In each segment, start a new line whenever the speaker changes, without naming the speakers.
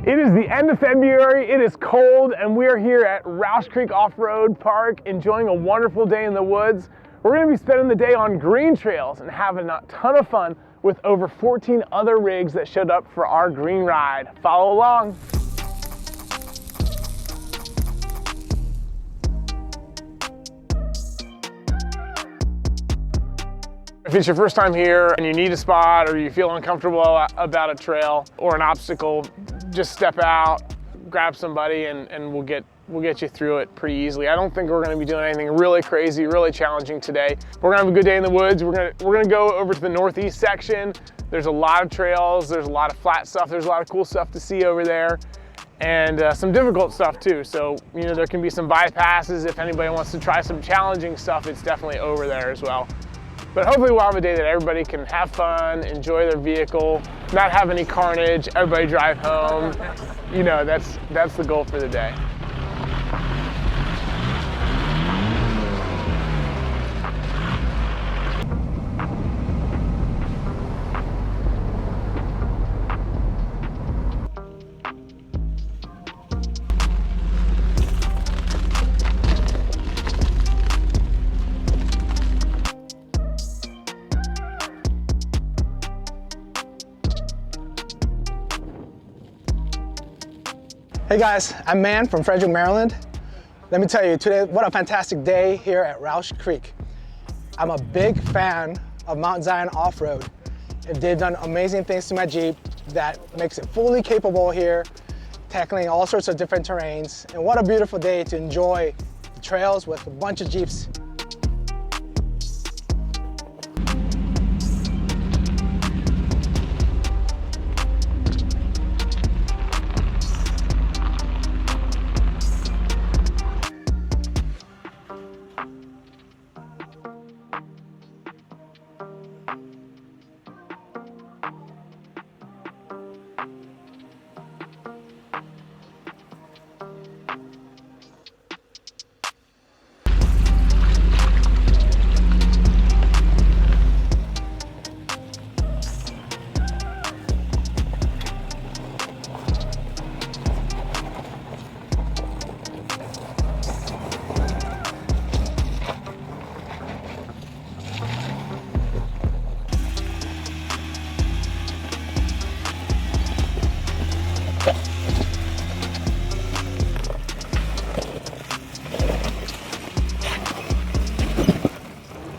It is the end of February, it is cold, and we are here at Rausch Creek Off-Road Park enjoying a wonderful day in the woods. We're going to be spending the day on green trails and having a ton of fun with over 14 other rigs that showed up for our green ride. Follow along. If it's your first time here and you need a spot or you feel uncomfortable about a trail or an obstacle, just step out, grab somebody, and we'll get you through it pretty easily. I don't think we're gonna be doing anything really crazy, really challenging today. We're gonna have a good day in the woods. We're gonna go over to the northeast section. There's a lot of trails, there's a lot of flat stuff, there's a lot of cool stuff to see over there, and some difficult stuff too. So, you know, there can be some bypasses. If anybody wants to try some challenging stuff, it's definitely over there as well. But hopefully we'll have a day that everybody can have fun, enjoy their vehicle, not have any carnage, everybody drive home. You know, that's the goal for the day.
Hey guys, I'm Man from Frederick, Maryland. Let me tell you today, what a fantastic day here at Rausch Creek. I'm a big fan of Mount Zion Off-Road. They've done amazing things to my Jeep that makes it fully capable here, tackling all sorts of different terrains. And what a beautiful day to enjoy the trails with a bunch of Jeeps.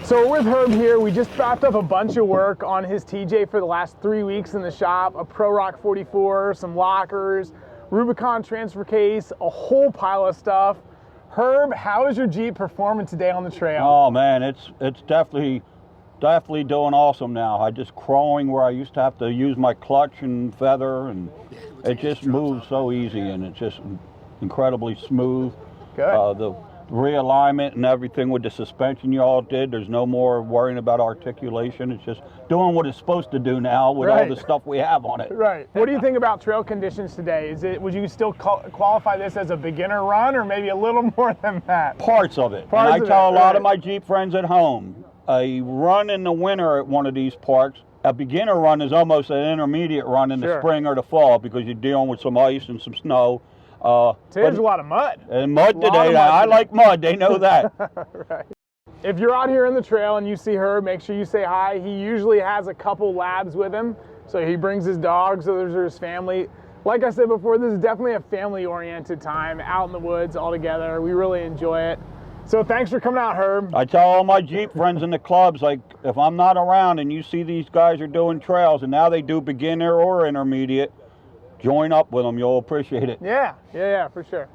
So we're with Herb here. We just wrapped up a bunch of work on his TJ for the last 3 weeks in the shop, a Pro Rock 44, some lockers, Rubicon transfer case, a whole pile of stuff. Herb, how is your Jeep performing today on the trail?
Oh man, it's definitely doing awesome now. I just crawling where I used to have to use my clutch and feather, and it just moves so easy, and it's just incredibly smooth.
Good.
The realignment and everything with the suspension you all did, there's no more worrying about articulation. It's just doing what it's supposed to do now with all the stuff we have on it.
Right. What do you think about trail conditions today? Would you still qualify this as a beginner run, or maybe a little more than that?
Parts of it. And I tell a lot of my Jeep friends at home, a run in the winter at one of these parks, a beginner run is almost an intermediate run in the spring or the fall, because you're dealing with some ice and some snow.
Today's a lot of mud.
And mud today. I like mud, they know that.
Right. If you're out here in the trail and you see Herb, make sure you say hi. He usually has a couple labs with him, so he brings his dogs, so there's his family. Like I said before, this is definitely a family-oriented time out in the woods all together. We really enjoy it. So thanks for coming out, Herb.
I tell all my Jeep friends in the clubs, like, if I'm not around and you see these guys are doing trails, and now they do beginner or intermediate, join up with them, you'll appreciate it.
Yeah, for sure.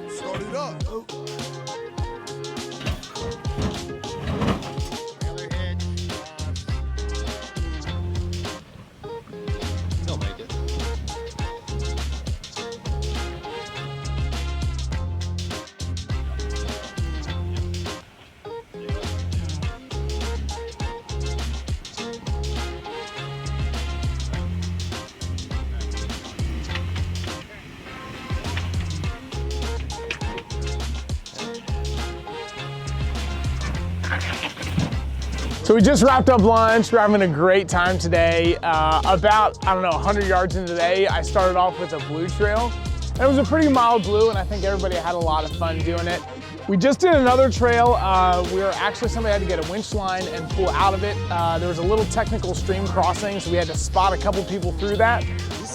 Start it up. Oh. They'll make it.
So we just wrapped up lunch. We're having a great time today. About, I don't know, 100 yards into the day, I started off with a blue trail. And it was a pretty mild blue, and I think everybody had a lot of fun doing it. We just did another trail where actually somebody had to get a winch line and pull out of it. There was a little technical stream crossing, so we had to spot a couple people through that.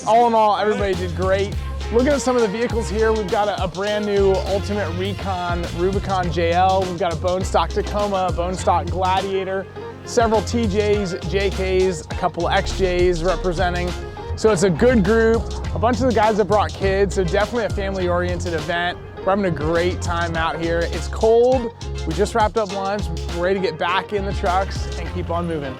All in all, everybody did great. Looking at some of the vehicles here, we've got a brand new Ultimate Recon Rubicon JL. We've got a bone stock Tacoma, a bone stock Gladiator, several TJs, JKs, a couple XJs representing. So it's a good group. A bunch of the guys that brought kids, so definitely a family-oriented event. We're having a great time out here. It's cold. We just wrapped up lunch. We're ready to get back in the trucks and keep on moving.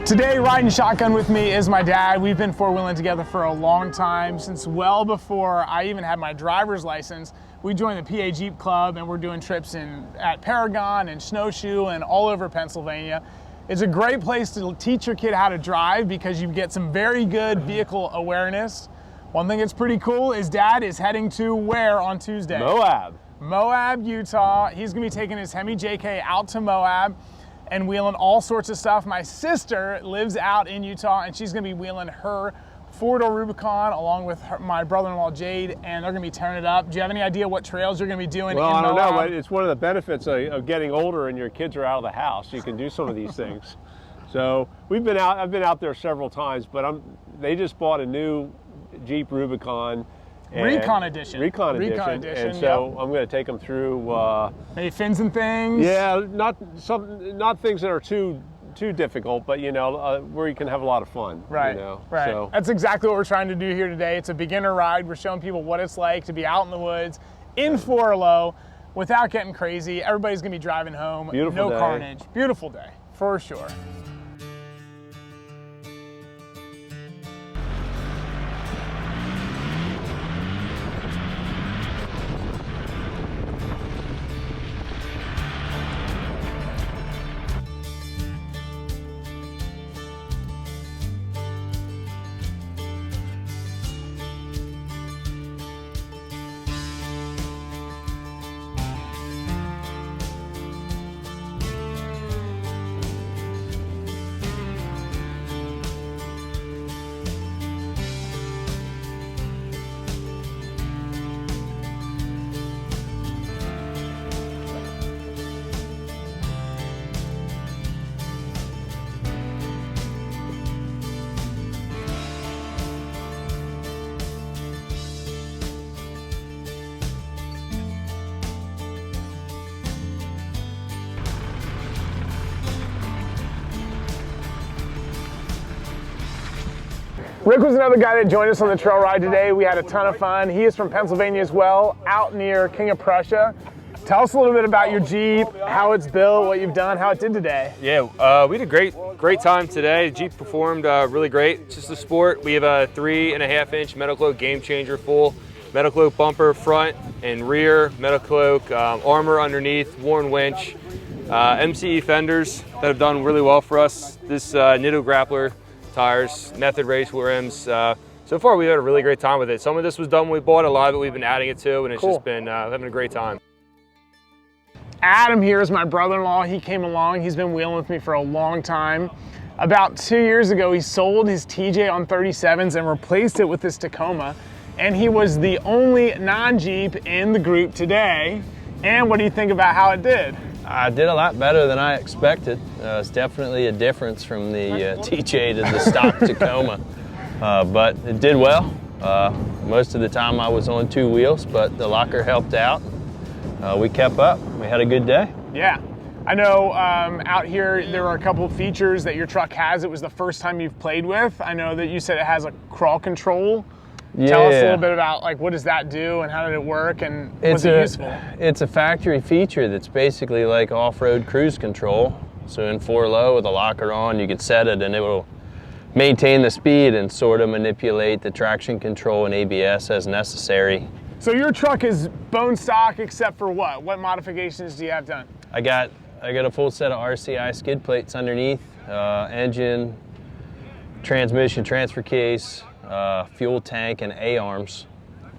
Today, riding shotgun with me is my dad. We've been four-wheeling together for a long time, since well before I even had my driver's license. We joined the PA Jeep Club and we're doing trips at Paragon and Snowshoe and all over Pennsylvania. It's a great place to teach your kid how to drive because you get some very good vehicle awareness. One thing that's pretty cool is Dad is heading to where on Tuesday? Moab, Utah. He's gonna be taking his Hemi JK out to Moab and wheeling all sorts of stuff. My sister lives out in Utah and she's gonna be wheeling her four-door Rubicon along with my brother-in-law Jade, and they're gonna be tearing it up. Do you have any idea what trails you're gonna be doing?
Well, I don't know, but it's one of the benefits of getting older and your kids are out of the house. You can do some of these things. So I've been out there several times, but they just bought a new Jeep Rubicon.
Recon Edition.
And so
yep.
I'm going to take them through.
Maybe fins and things.
Yeah, not things that are too difficult, but where you can have a lot of fun.
Right. Right. So that's exactly what we're trying to do here today. It's a beginner ride. We're showing people what it's like to be out in the woods in 4-low without getting crazy. Everybody's going to be driving home.
Beautiful day.
Carnage. Beautiful day for sure. Rick was another guy that joined us on the trail ride today. We had a ton of fun. He is from Pennsylvania as well, out near King of Prussia. Tell us a little bit about your Jeep, how it's built, what you've done, how it did today.
Yeah, we had a great time today. The Jeep performed really great. It's just a sport. We have a 3.5-inch Metal Cloak Game Changer full. Metal Cloak bumper front and rear, Metal Cloak armor underneath, worn winch, MCE fenders that have done really well for us. This Nitto Grappler tires, Method Race rims. So far we've had a really great time with it. Some of this was done when we bought it, a lot of it we've been adding it to, and it's just been having a great time.
Adam here is my brother-in-law. He came along, he's been wheeling with me for a long time. About 2 years ago, he sold his TJ on 37s and replaced it with this Tacoma. And he was the only non-Jeep in the group today. And what do you think about how it did?
I did a lot better than I expected. It's definitely a difference from the TJ to the stock Tacoma. But it did well. Most of the time I was on 2 wheels, but the locker helped out. We kept up. We had a good day.
Yeah. I know out here there are a couple of features that your truck has. It was the first time you've played with. I know that you said it has a crawl control.
Yeah.
Tell us a little bit about like what does that do and how did it work and was it useful?
It's a factory feature that's basically like off-road cruise control. So in 4-low with a locker on, you can set it and it will maintain the speed and sort of manipulate the traction control and ABS as necessary.
So your truck is bone stock except for what? What modifications do you have done?
I got a full set of RCI skid plates underneath, engine, transmission transfer case, fuel tank, and A-arms.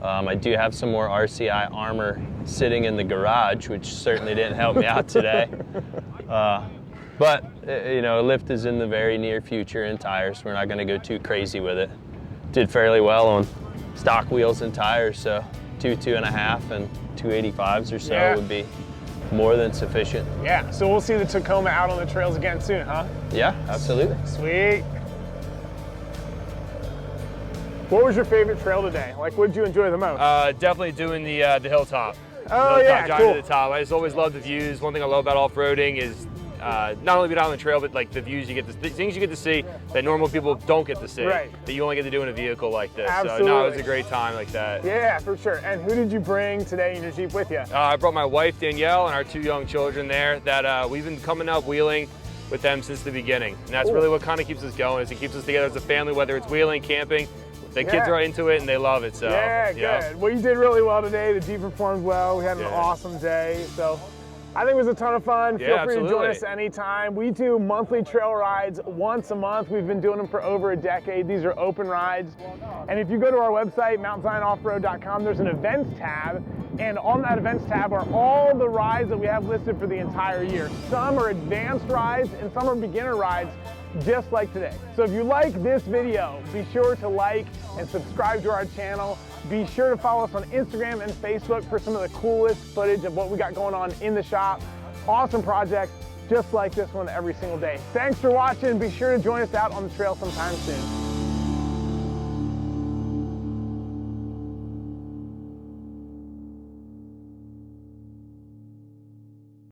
I do have some more RCI armor sitting in the garage, which certainly didn't help me out today. But you know, lift is in the very near future in tires. We're not going to go too crazy with it. Did fairly well on stock wheels and tires, so 2.5, and 285s or so would be more than sufficient.
Yeah, so we'll see the Tacoma out on the trails again soon, huh?
Yeah, absolutely.
Sweet. What was your favorite trail today? Like, what did you enjoy the most?
Definitely doing the hilltop.
Oh yeah,
driving
cool.
to the top. I just always love the views. One thing I love about off-roading is not only being out on the trail, but like the views you get, the things you get to see that normal people don't get to see,
Right.
that you only get to do in a vehicle like this.
Absolutely.
So no, it was a great time like that.
Yeah, for sure. And who did you bring today in your Jeep with you?
I brought my wife Danielle and our 2 young children there that we've been coming up wheeling with them since the beginning. And that's really what kind of keeps us going, is it keeps us together as a family, whether it's wheeling, camping. The kids are into it and they love it. So
yeah, good. Well, you did really well today. The Jeep performed well. We had an awesome day. So I think it was a ton of fun. Feel free to join us anytime. We do monthly trail rides once a month. We've been doing them for over a decade. These are open rides. And if you go to our website, mountainzionoffroad.com, there's an events tab. And on that events tab are all the rides that we have listed for the entire year. Some are advanced rides and some are beginner rides, just like today. So if you like this video, be sure to like and subscribe to our channel. Be sure to follow us on Instagram and Facebook for some of the coolest footage of what we got going on in the shop. Awesome projects just like this one every single day. Thanks for watching. Be sure to join us out on the trail sometime soon.